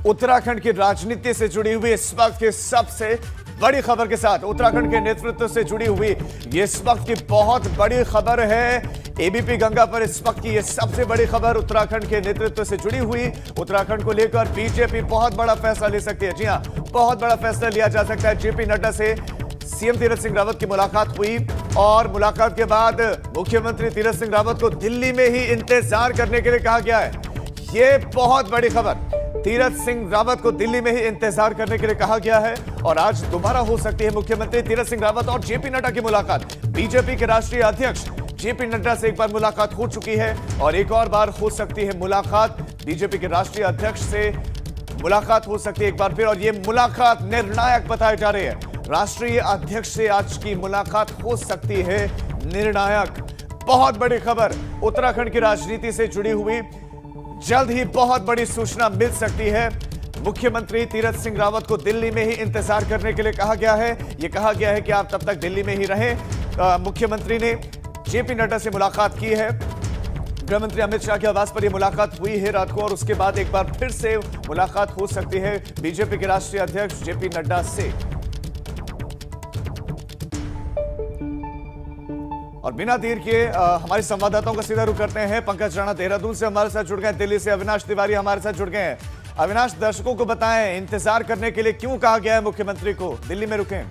उत्तराखंड की राजनीति से जुड़ी हुई इस वक्त की सबसे बड़ी खबर के साथ उत्तराखंड के नेतृत्व से जुड़ी हुई ये इस वक्त की बहुत बड़ी खबर है। एबीपी गंगा पर इस वक्त की ये सबसे बड़ी खबर उत्तराखंड के नेतृत्व से जुड़ी हुई। उत्तराखंड को लेकर बीजेपी बहुत बड़ा फैसला ले सकती है। जी हां, बहुत बड़ा फैसला लिया जा सकता है। जेपी नड्डा से सीएम तीरथ सिंह रावत की मुलाकात हुई और मुलाकात के बाद मुख्यमंत्री तीरथ सिंह रावत को दिल्ली में ही इंतजार करने के लिए कहा गया है। ये बहुत बड़ी खबर। तीरथ सिंह रावत को दिल्ली में ही इंतजार करने के लिए कहा गया है और आज दोबारा हो सकती है मुख्यमंत्री तीरथ सिंह रावत और जेपी नड्डा की मुलाकात। बीजेपी के राष्ट्रीय अध्यक्ष जेपी नड्डा से एक बार मुलाकात हो चुकी है और एक और बार हो सकती है मुलाकात। बीजेपी के राष्ट्रीय अध्यक्ष से मुलाकात हो सकती है एक बार फिर और यह मुलाकात निर्णायक बताई जा रही है। राष्ट्रीय अध्यक्ष से आज की मुलाकात हो सकती है निर्णायक। बहुत बड़ी खबर उत्तराखंड की राजनीति से जुड़ी हुई। जल्द ही बहुत बड़ी सूचना मिल सकती है। मुख्यमंत्री तीरथ सिंह रावत को दिल्ली में ही इंतजार करने के लिए कहा गया है। यह कहा गया है कि आप तब तक दिल्ली में ही रहें। मुख्यमंत्री ने जेपी नड्डा से मुलाकात की है। गृह मंत्री अमित शाह के आवास पर यह मुलाकात हुई है रात को और उसके बाद एक बार फिर से मुलाकात हो सकती है बीजेपी के राष्ट्रीय अध्यक्ष जेपी नड्डा से। और बिना देर किए हमारे संवाददाताओं का सीधा रुख करते हैं। पंकज राणा देहरादून से हमारे साथ जुड़ गए, दिल्ली से अविनाश तिवारी हमारे साथ जुड़ गए हैं। अविनाश, दर्शकों को बताएं इंतजार करने के लिए क्यों कहा गया है मुख्यमंत्री को दिल्ली में रुकें।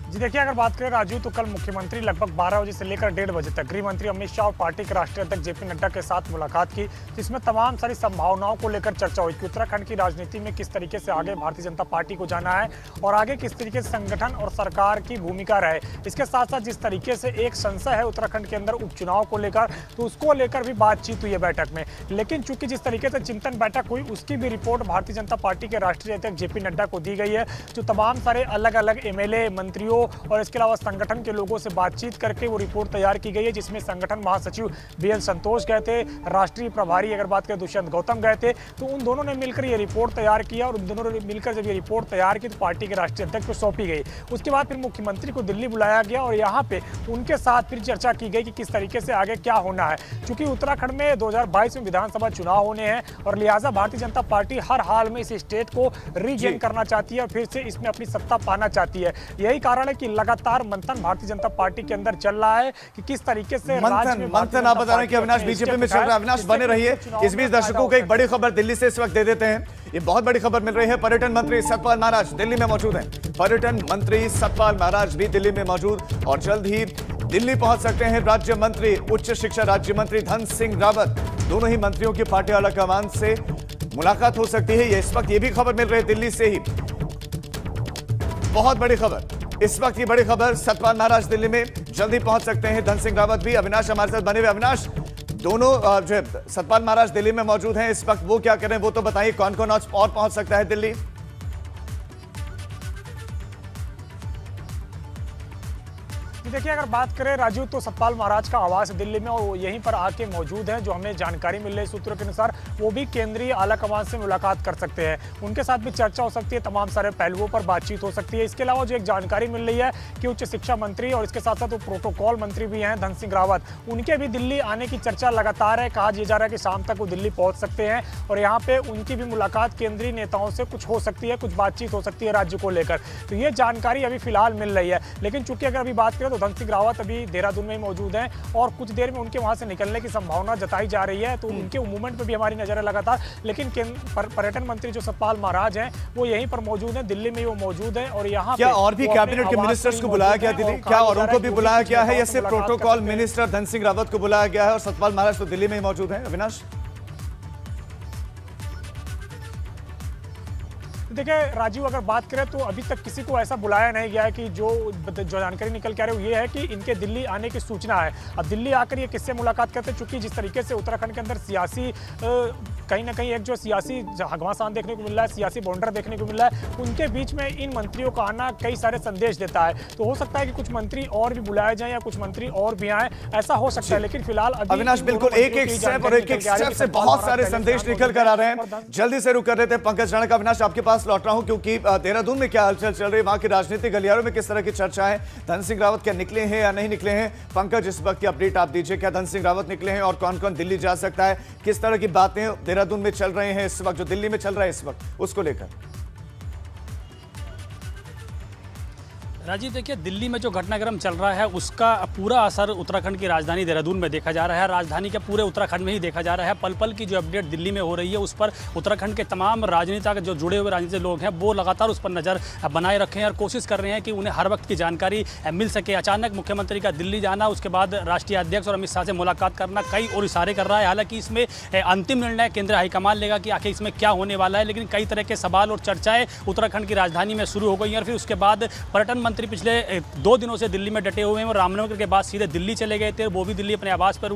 जी देखिए, अगर बात करें राजू तो कल मुख्यमंत्री लगभग 12 बजे से लेकर 1:30 बजे तक गृह मंत्री अमित शाह और पार्टी के राष्ट्रीय अध्यक्ष जेपी नड्डा के साथ मुलाकात की, जिसमें तमाम सारी संभावनाओं को लेकर चर्चा हुई कि उत्तराखंड की राजनीति में किस तरीके से आगे भारतीय जनता पार्टी को जाना है और आगे किस तरीके से संगठन और सरकार की भूमिका रहे। इसके साथ साथ जिस तरीके से एक संशय है उत्तराखंड के अंदर उपचुनाव को लेकर, तो उसको लेकर भी बातचीत हुई है बैठक में। लेकिन चूंकि जिस तरीके से चिंतन बैठक हुई उसकी भी रिपोर्ट भारतीय जनता पार्टी के राष्ट्रीय अध्यक्ष जेपी नड्डा को दी गई है, जो तमाम सारे अलग अलग एमएलए, मंत्रियों और इसके अलावा संगठन के लोगों से बातचीत करके वो रिपोर्ट तैयार की गई है, जिसमें संगठन महासचिव बीएल संतोष गए थे, राष्ट्रीय प्रभारी अगर बात करें दुष्यंत गौतम गए थे। तो उन दोनों ने मिलकर ये रिपोर्ट तैयार किया और उन दोनों ने मिलकर जब ये रिपोर्ट तैयार की तो पार्टी के राष्ट्रीय अध्यक्ष को सौंपी गई। उसके बाद फिर मुख्यमंत्री को दिल्ली बुलाया गया और यहाँ पे उनके साथ फिर चर्चा की गई कि किस तरीके से आगे क्या होना है। चूंकि उत्तराखंड में 2022 में विधानसभा चुनाव होने हैं और लिहाजा भारतीय जनता पार्टी हर हाल में इस स्टेट को रीगेन करना चाहती है और फिर से इसमें अपनी सत्ता पाना चाहती है। यही कारण है कि लगातार मंथन भारतीय जनता पार्टी के अंदर चल रहा है कि किस तरीके से मंथन आप बता रहे हैं कि अविनाश बीजेपी में चल रहा है। अविनाश बने रहिए। इस बीच दर्शकों को एक बड़ी खबर दिल्ली से इस वक्त दे देते हैं। ये बहुत बड़ी खबर मिल रही है। पर्यटन मंत्री सतपाल महाराज दिल्ली में मौजूद हैं। पर्यटन मंत्री सतपाल महाराज भी दिल्ली में मौजूद और जल्द ही दिल्ली पहुंच सकते हैं राज्य मंत्री, उच्च शिक्षा राज्य मंत्री धन सिंह रावत। दोनों ही मंत्रियों की पार्टी आला कमान से मुलाकात हो सकती है। इस वक्त ये भी खबर मिल रही है दिल्ली से ही। बहुत बड़ी खबर इस वक्त की बड़ी खबर, सतपाल महाराज दिल्ली में जल्दी पहुंच सकते हैं, धन सिंह रावत भी। अविनाश हमारे साथ बने हुए। अविनाश, दोनों जो सतपाल महाराज दिल्ली में मौजूद हैं इस वक्त, वो क्या कर रहे हैं वो तो बताइए। कौन कौन और पहुंच सकता है दिल्ली? देखिए, अगर बात करें राजू तो सतपाल महाराज का आवास दिल्ली में और यहीं पर आके मौजूद हैं। जो हमें जानकारी मिल रही है सूत्रों के अनुसार, वो भी केंद्रीय आला कमान से मुलाकात कर सकते हैं। उनके साथ भी चर्चा हो सकती है, तमाम सारे पहलुओं पर बातचीत हो सकती है। इसके अलावा जो एक जानकारी मिल रही है कि उच्च शिक्षा मंत्री और इसके साथ साथ वो प्रोटोकॉल मंत्री भी हैं धन सिंह रावत, उनके भी दिल्ली आने की चर्चा लगातार है। कहा जा रहा है कि शाम तक वो दिल्ली पहुंच सकते हैं और यहाँ पे उनकी भी मुलाकात केंद्रीय नेताओं से कुछ हो सकती है, कुछ बातचीत हो सकती है राज्य को लेकर। तो ये जानकारी अभी फिलहाल मिल रही है। लेकिन चूंकि अगर अभी बात करें तो धन सिंह रावत अभी देहरादून में ही मौजूद हैं और कुछ देर में उनके वहां से निकलने की संभावना जताई जा रही है। तो उनके मूवमेंट पे भी हमारी नजर है लगातार। लेकिन पर्यटन मंत्री जो सतपाल महाराज हैं वो यहीं पर मौजूद हैं, दिल्ली में वो मौजूद हैं। और यहाँ क्या और भी कैबिनेट के मिनिस्टर्स को बुलाया गया दिल्ली? क्या और उनको भी बुलाया गया है या सिर्फ प्रोटोकॉल मिनिस्टर धन सिंह रावत को बुलाया गया है और सतपाल महाराज तो दिल्ली में ही मौजूद हैं? अविनाश, देखिए राजीव, अगर बात करें तो अभी तक किसी को ऐसा बुलाया नहीं गया है कि जो जानकारी निकल के आ रही है वो ये है कि इनके दिल्ली आने की सूचना है। अब दिल्ली आकर ये किससे मुलाकात करते हैं, चूंकि जिस तरीके से उत्तराखंड के अंदर सियासी कहीं ना कहीं एक जो सियासी घमासान देखने को मिल रहा है, सियासी बॉन्डर देखने को मिल रहा है, उनके बीच में इन मंत्रियों का आना कई सारे संदेश देता है। तो हो सकता है कि कुछ मंत्री और भी बुलाए जाएं या कुछ मंत्री और भी आए, ऐसा हो सकता है। लेकिन फिलहाल अविनाश, बिल्कुल एक एक स्टेप और एक एक स्टेप से बहुत सारे संदेश निकल कर आ रहे हैं। जल्दी से रुक कर देते हैं पंकज राणा का। अविनाश, आपके पास पास लौट रहा हूं, क्योंकि देहरादून में क्या हलचल चल रही है, वहां की राजनीतिक गलियारों में किस तरह की चर्चा है, धन सिंह रावत क्या निकले हैं या नहीं निकले हैं। पंकज, इस वक्त की अपडेट आप दीजिए, क्या धन सिंह रावत निकले हैं और कौन कौन दिल्ली जा सकता है, किस तरह की बातें देहरादून में चल रहे हैं इस वक्त, जो दिल्ली में चल रहा है इस वक्त, उसको लेकर। राजीव, देखिए, दिल्ली में जो घटनाक्रम चल रहा है उसका पूरा असर उत्तराखंड की राजधानी देहरादून में देखा जा रहा है। राजधानी के पूरे उत्तराखंड में ही देखा जा रहा है। पल पल की जो अपडेट दिल्ली में हो रही है उस पर उत्तराखंड के तमाम राजनीतिक जो जुड़े हुए राजनीतिक लोग हैं वो लगातार उस पर नज़र बनाए रखे हैं और कोशिश कर रहे हैं कि उन्हें हर वक्त की जानकारी मिल सके। अचानक मुख्यमंत्री का दिल्ली जाना, उसके बाद राष्ट्रीय अध्यक्ष और अमित शाह से मुलाकात करना कई और इशारे कर रहा है। हालांकि इसमें अंतिम निर्णय केंद्रीय हाईकमान लेगा कि आखिर इसमें क्या होने वाला है, लेकिन कई तरह के सवाल और चर्चाएं उत्तराखंड की राजधानी में शुरू हो गई हैं। और फिर उसके बाद पर्यटन मंत्री पिछले 2 दिनों से दिल्ली में डटे हुए हैं और रामनगर के बाद सीधे दिल्ली चले गए थे, वो भी दिल्ली अपने आवास पर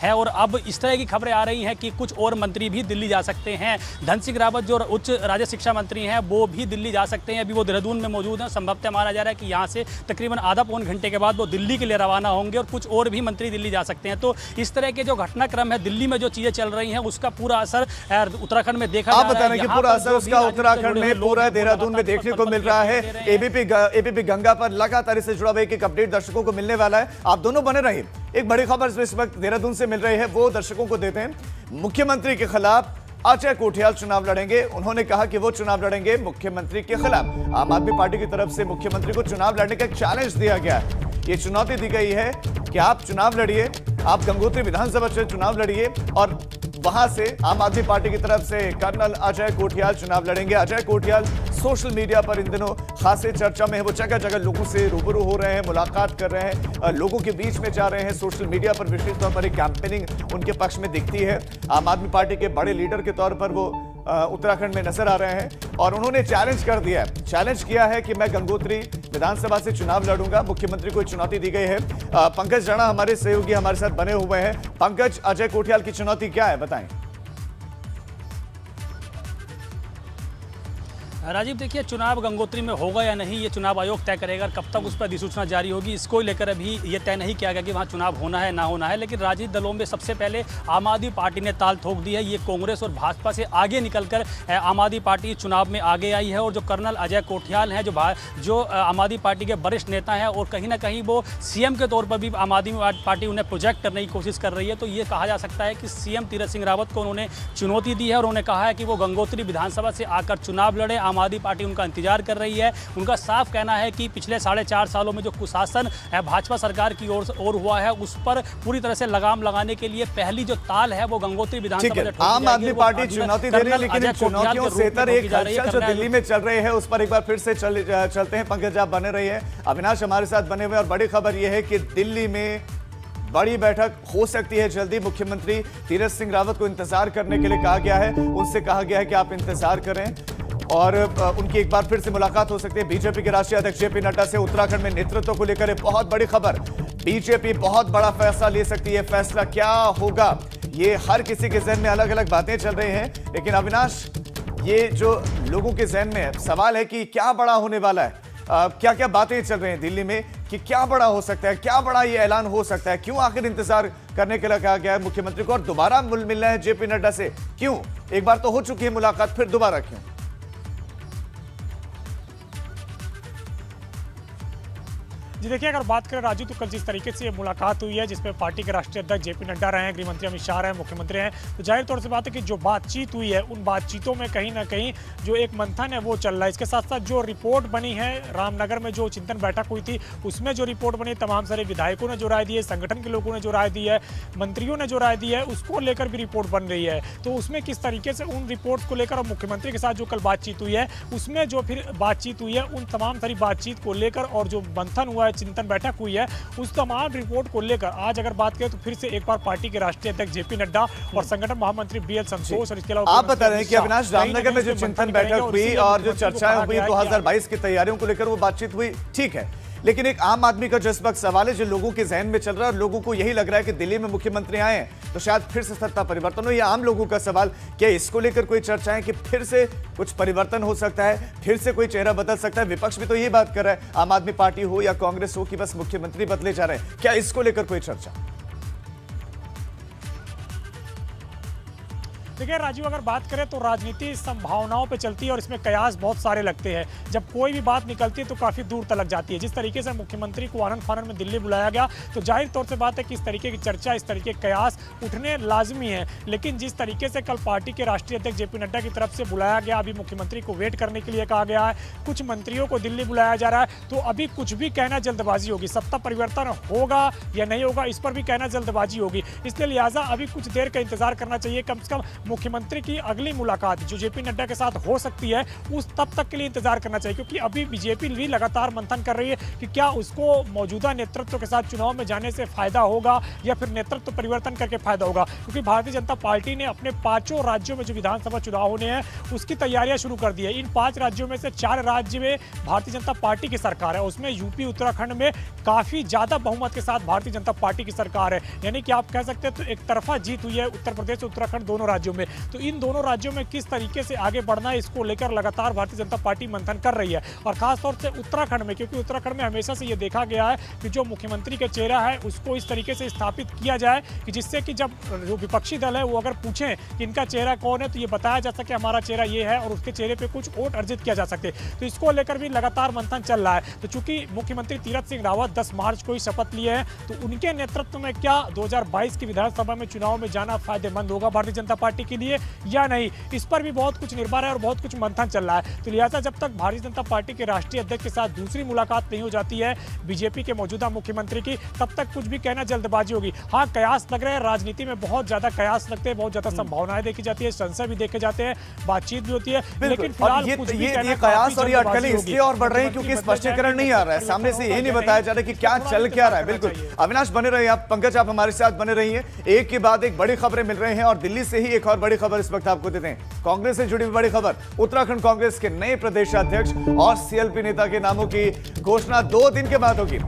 है। और अब इस तरह की खबरें आ रही हैं कि कुछ और मंत्री भी दिल्ली जा सकते हैं। धन सिंह रावत जो उच्च राज्य शिक्षा मंत्री हैं वो भी दिल्ली जा सकते हैं। अभी वो देहरादून में मौजूद हैं। संभवतः माना जा रहा है कि यहाँ से तकरीबन आधा पौन घंटे के बाद वो दिल्ली के लिए रवाना होंगे और कुछ और भी मंत्री दिल्ली जा सकते हैं। तो इस तरह के जो घटनाक्रम है दिल्ली में जो चीज़ें चल रही हैं उसका पूरा असर उत्तराखंड में देखा आप बता रहे हैं कि पूरा असर उसका उत्तराखंड में, पूरा देहरादून में देखने को मिल रहा है। एबीपी गंगा पर लगातार इससे जुड़ा हुआ एक अपडेट दर्शकों को मिलने वाला है। आप दोनों बने रहिए। एक बड़ी खबर इस वक्त देहरादून से मिल रही है, वो दर्शकों को देते हैं। मुख्यमंत्री के खिलाफ अजय कोठियाल चुनाव लड़ेंगे। उन्होंने कहा कि वो चुनाव लड़ेंगे मुख्यमंत्री के खिलाफ। आम आदमी पार्टी की तरफ से मुख्यमंत्री को चुनाव लड़ने का एक चैलेंज दिया गया है। ये चुनौती दी गई है कि आप चुनाव लड़िए, आप गंगोत्री विधानसभा से चुनाव लड़िए और वहां से आम आदमी पार्टी की तरफ से कर्नल अजय कोठियाल चुनाव लड़ेंगे। अजय कोठियाल सोशल मीडिया पर इन दिनों खासे चर्चा में है। वो जगह जगह लोगों से रूबरू हो रहे हैं, मुलाकात कर रहे हैं, लोगों के बीच में जा रहे हैं। सोशल मीडिया पर विशेष तौर पर एक कैंपेनिंग उनके पक्ष में दिखती है। आम आदमी पार्टी के बड़े लीडर के तौर पर वो उत्तराखंड में नजर आ रहे हैं और उन्होंने चैलेंज कर दिया है, चैलेंज किया है कि मैं गंगोत्री विधानसभा से चुनाव लड़ूंगा। मुख्यमंत्री को चुनौती दी गई है। पंकज राणा हमारे सहयोगी हमारे साथ बने हुए हैं। पंकज, अजय कोठियाल की चुनौती क्या है, बताएं। राजीव, देखिए, चुनाव गंगोत्री में होगा या नहीं ये चुनाव आयोग तय करेगा। कब तक उस पर अधिसूचना जारी होगी इसको लेकर अभी ये तय नहीं किया गया कि वहाँ चुनाव होना है ना होना है। लेकिन राजनीतिक दलों में सबसे पहले आम आदमी पार्टी ने ताल ठोक दी है। ये कांग्रेस और भाजपा से आगे निकलकर आम आदमी पार्टी चुनाव में आगे आई है। और जो कर्नल अजय कोठियाल हैं जो आम आदमी पार्टी के वरिष्ठ नेता हैं और कहीं ना कहीं वो सीएम के तौर पर भी आम आदमी पार्टी उन्हें प्रोजेक्ट करने की कोशिश कर रही है। तो ये कहा जा सकता है कि सीएम तीरथ सिंह रावत को उन्होंने चुनौती दी है और उन्होंने कहा है कि वो गंगोत्री विधानसभा से आकर चुनाव लड़े। आम आदमी पार्टी उनका इंतजार कर रही है। उनका साफ कहना है कि पिछले 4.5 सालों में जो कुशासन भाजपा सरकार की ओर हुआ है उस पर पूरी तरह से लगाम लगाने के लिए पहली जो ताल है वो गंगोत्री विधानसभा से आम आदमी पार्टी चुनौती दे रही है, लेकिन इन चुनौतियों से इतर एक हलचल जो दिल्ली में चल रही है उस पर एक बार फिर से चलते हैं। पंकज, आप बने रही है, अविनाश हमारे साथ बने हुए। और बड़ी खबर यह है कि दिल्ली में बड़ी बैठक हो सकती है जल्दी। मुख्यमंत्री तीरथ सिंह रावत को इंतजार करने के लिए कहा गया है। उनसे कहा गया है कि आप इंतजार करें और उनकी एक बार फिर से मुलाकात हो सकती है। बीजेपी के राष्ट्रीय अध्यक्ष जेपी नड्डा से उत्तराखंड में नेतृत्व को लेकर एक बहुत बड़ी खबर। बीजेपी बहुत बड़ा फैसला ले सकती है। फैसला क्या होगा ये हर किसी के जहन में अलग अलग बातें चल रही हैं। लेकिन अविनाश, ये जो लोगों के जहन में सवाल है कि क्या बड़ा होने वाला है, क्या क्या बातें चल रही हैं दिल्ली में कि क्या बड़ा हो सकता है, क्या बड़ा ये ऐलान हो सकता है, क्यों आखिर इंतजार करने के लिए कहा गया है मुख्यमंत्री को और दोबारा मिलना है जेपी नड्डा से क्यों? एक बार तो हो चुकी है मुलाकात, फिर दोबारा क्यों? जी देखिए, अगर बात करें राजू तो कल जिस तरीके से ये मुलाकात हुई है जिसमें पार्टी के राष्ट्रीय अध्यक्ष जेपी नड्डा रहे हैं, गृह मंत्री अमित शाह रहे हैं, मुख्यमंत्री हैं, तो जाहिर तौर से बात है कि जो बातचीत हुई है उन बातचीतों में कहीं ना कहीं जो एक मंथन है वो चल रहा है। इसके साथ साथ जो रिपोर्ट बनी है रामनगर में जो चिंतन बैठक हुई थी उसमें जो रिपोर्ट बनी, तमाम सारे विधायकों ने जो राय दी है, संगठन के लोगों ने जो राय दी है, मंत्रियों ने जो राय दी है, उसको लेकर भी रिपोर्ट बन रही है। तो उसमें किस तरीके से उन रिपोर्ट को लेकर और मुख्यमंत्री के साथ जो कल बातचीत हुई है उसमें जो फिर बातचीत हुई है उन तमाम सारी बातचीत को लेकर और जो मंथन हुआ है, चिंतन बैठक हुई है, उस तमाम रिपोर्ट को लेकर आज अगर बात करें तो फिर से एक बार पार्टी के राष्ट्रीय अध्यक्ष जेपी नड्डा और संगठन महामंत्री बीएल संतोष और इसके अलावा आप बता रहे हैं कि अविनाश, रामनगर में जो चिंतन बैठक हुई और जो चर्चाएं हुई 2022 की तैयारियों को लेकर वो बातचीत हुई, ठीक है, लेकिन एक आम आदमी का जो इस वक्त सवाल है जो लोगों के जहन में चल रहा है और लोगों को यही लग रहा है कि दिल्ली में मुख्यमंत्री आए हैं तो शायद फिर से सत्ता परिवर्तन हो। ये आम लोगों का सवाल, क्या इसको लेकर कोई चर्चा है कि फिर से कुछ परिवर्तन हो सकता है, फिर से कोई चेहरा बदल सकता है? विपक्ष भी तो यही बात कर रहा है, आम आदमी पार्टी हो या कांग्रेस हो, कि बस मुख्यमंत्री बदले जा रहे हैं। क्या इसको लेकर कोई चर्चा? देखिए राजीव, अगर बात करें तो राजनीति संभावनाओं पे चलती है और इसमें कयास बहुत सारे लगते हैं। जब कोई भी बात निकलती है तो काफ़ी दूर तक जाती है। जिस तरीके से मुख्यमंत्री को आनन फानन में दिल्ली बुलाया गया तो जाहिर तौर से बात है कि इस तरीके की चर्चा, इस तरीके के कयास उठने लाजमी है। लेकिन जिस तरीके से कल पार्टी के राष्ट्रीय अध्यक्ष जेपी नड्डा की तरफ से बुलाया गया, अभी मुख्यमंत्री को वेट करने के लिए कहा गया है, कुछ मंत्रियों को दिल्ली बुलाया जा रहा है, तो अभी कुछ भी कहना जल्दबाजी होगी। सत्ता परिवर्तन होगा या नहीं होगा, इस पर भी कहना जल्दबाजी होगी। इसलिए लिहाजा अभी कुछ देर का इंतजार करना चाहिए। कम से कम मुख्यमंत्री की अगली मुलाकात जो जेपी नड्डा के साथ हो सकती है, उस तब तक के लिए इंतजार करना चाहिए, क्योंकि अभी बीजेपी भी लगातार मंथन कर रही है कि क्या उसको मौजूदा नेतृत्व के साथ चुनाव में जाने से फायदा होगा या फिर नेतृत्व परिवर्तन करके फायदा होगा। क्योंकि भारतीय जनता पार्टी ने अपने 5 राज्यों में जो विधानसभा चुनाव होने हैं उसकी तैयारियां शुरू कर दी है। इन 5 राज्यों में से 4 राज्य में भारतीय जनता पार्टी की सरकार है, उसमें यूपी उत्तराखंड में काफी ज्यादा बहुमत के साथ भारतीय जनता पार्टी की सरकार है। यानी कि आप कह सकते हैं तो एक तरफा जीत हुई है उत्तर प्रदेश और उत्तराखंड दोनों राज्यों में। तो इन दोनों राज्यों में किस तरीके से आगे बढ़ना है, इसको लेकर लगातार भारतीय जनता पार्टी मंथन कर रही है। और खासतौर से उत्तराखंड में, क्योंकि उत्तराखंड में हमेशा से ये देखा गया है कि जो मुख्यमंत्री का चेहरा है उसको इस तरीके से स्थापित किया जाए कि जिससे कि जब जो विपक्षी दल है वो अगर पूछें कि इनका चेहरा कौन है तो ये बताया जा सके हमारा चेहरा ये है और उसके चेहरे पे कुछ वोट अर्जित किया जा सके। तो इसको लेकर भी लगातार मंथन चल रहा है। तो चूंकि मुख्यमंत्री तीरथ सिंह रावत 10 मार्च को ही शपथ लिए हैं, तो उनके नेतृत्व में क्या 2022 की विधानसभा में चुनाव में जाना फायदेमंद होगा भारतीय जनता पार्टी के लिए या नहीं, इस पर भी बहुत कुछ निर्भर है और बहुत कुछ मंथन चल रहा है। तो लिहाजा जब तक भारतीय जनता पार्टी के राष्ट्रीय अध्यक्ष के साथ दूसरी मुलाकात नहीं हो जाती है बीजेपी के मौजूदा मुख्यमंत्री की, तब तक कुछ भी कहना जल्दबाजी होगी। हाँ, कयास लग रहे हैं, राजनीति में बहुत ज्यादा कयास लगते हैं, बहुत ज्यादा संभावनाएं देखी जाती है, संशय भी देखे जाते हैं, बातचीत भी होती है। लेकिन फिलहाल ये कयास और ये अटकलें इसलिए और बढ़ रही है क्योंकि स्पष्टीकरण नहीं आ रहा है, सामने से ये नहीं बताया जा रहा कि क्या चल क्या रहा है। बिल्कुल अविनाश बने रहिए आप, पंकज आप हमारे साथ बने रहिए। एक के बाद एक बड़ी खबरें मिल रही हैं और दिल्ली से ही एक और बड़ी खबर इस वक्त आपको देते हैं। कांग्रेस से जुड़ी हुई बड़ी खबर, उत्तराखंड कांग्रेस के नए प्रदेशाध्यक्ष और सीएलपी नेता के नामों की घोषणा 2 दिन के बाद होगी।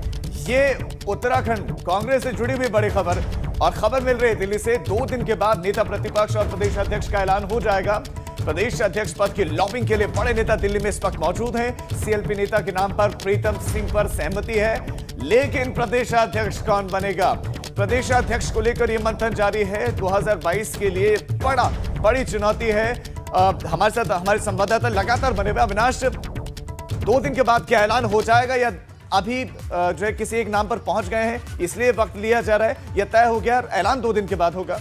ये उत्तराखंड कांग्रेस से जुड़ी हुई बड़ी खबर और खबर मिल रही है दिल्ली से। 2 दिन के बाद नेता प्रतिपक्ष और प्रदेश अध्यक्ष का ऐलान हो जाएगा। प्रदेश अध्यक्ष पद की लॉबिंग के लिए बड़े नेता दिल्ली में इस वक्त मौजूद हैं। सीएलपी नेता के नाम पर प्रीतम सिंह पर सहमति है, लेकिन प्रदेशाध्यक्ष कौन बनेगा, प्रदेशाध्यक्ष को लेकर यह मंथन जारी है। 2022 के लिए बड़ी चुनौती है। हमारे साथ हमारे संवाददाता लगातार बने हुए। अविनाश, 2 दिन के बाद क्या ऐलान हो जाएगा या अभी जो है किसी एक नाम पर पहुंच गए हैं इसलिए वक्त लिया जा रहा है, यह तय हो गया ऐलान 2 दिन के बाद होगा?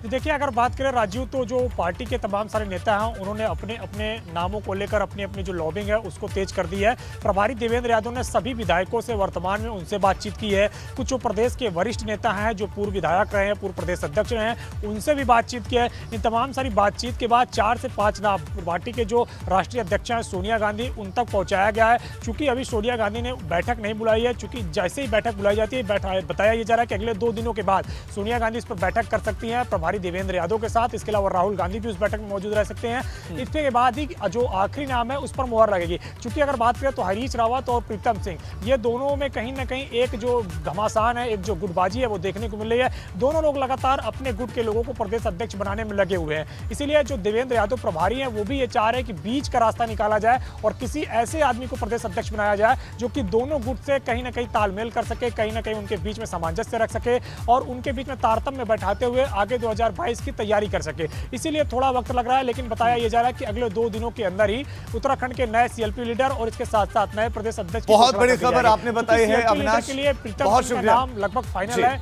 देखिए, अगर बात करें राजीव, तो जो पार्टी के तमाम सारे नेता हैं उन्होंने अपने अपने नामों को लेकर अपनी अपनी जो लॉबिंग है उसको तेज कर दी है। प्रभारी देवेंद्र यादव ने सभी विधायकों से वर्तमान में उनसे बातचीत की है। कुछ जो प्रदेश के वरिष्ठ नेता हैं, जो पूर्व विधायक रहे हैं, पूर्व प्रदेश अध्यक्ष रहे हैं, उनसे भी बातचीत की है। इन तमाम सारी बातचीत के बाद 4 से 5 नाम पार्टी के जो राष्ट्रीय अध्यक्ष हैं सोनिया गांधी, उन तक पहुँचाया गया है। चूंकि अभी सोनिया गांधी ने बैठक नहीं बुलाई है, चूंकि जैसे ही बैठक बुलाई जाती है बताया जा रहा है कि अगले 2 दिनों के बाद सोनिया गांधी इस पर बैठक कर सकती हैं प्रभारी देवेंद्र यादव के साथ। इसके अलावा राहुल गांधी भी उस बैठक में मौजूद रह सकते हैं। इसके बाद ही जो आखिरी नाम है उस पर मुहर लगेगी। क्योंकि अगर बात करें तो हरीश रावत और प्रीतम सिंह, ये दोनों में कहीं ना कहीं एक जो घमासान है, एक जो गुटबाजी है वो देखने को मिल रही है। दोनों लोग लगातार अपने गुट के लोगों को प्रदेश अध्यक्ष बनाने में लगे हुए हैं। इसीलिए जो देवेंद्र यादव प्रभारी हैं वो भी ये चाह रहे हैं कि बीच का रास्ता निकाला जाए और किसी ऐसे आदमी को प्रदेश अध्यक्ष बनाया जाए जो कि दोनों गुट से कहीं ना कहीं तालमेल कर सके, कहीं ना कहीं उनके बीच में सामंजस्य रख सके और उनके बीच में तारतम्य बैठाते हुए आगे 2022 की तैयारी कर सके। इसीलिए थोड़ा वक्त लग रहा है, लेकिन बताया यह जा रहा है कि अगले 2 दिनों के अंदर ही उत्तराखंड के नए सीएलपी लीडर और इसके साथ साथ नए प्रदेश अध्यक्ष। बहुत बड़ी खबर आपने बताई है अविनाश के लिए। प्रीतम सिंह का नाम लगभग फाइनल है।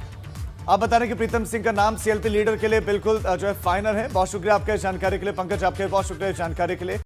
आप बता रहे हैं कि प्रीतम सिंह का नाम सीएलपी लीडर के लिए बिल्कुल जो है फाइनल है। बहुत शुक्रिया आपके जानकारी के लिए पंकज, आपके बहुत शुक्रिया जानकारी के लिए।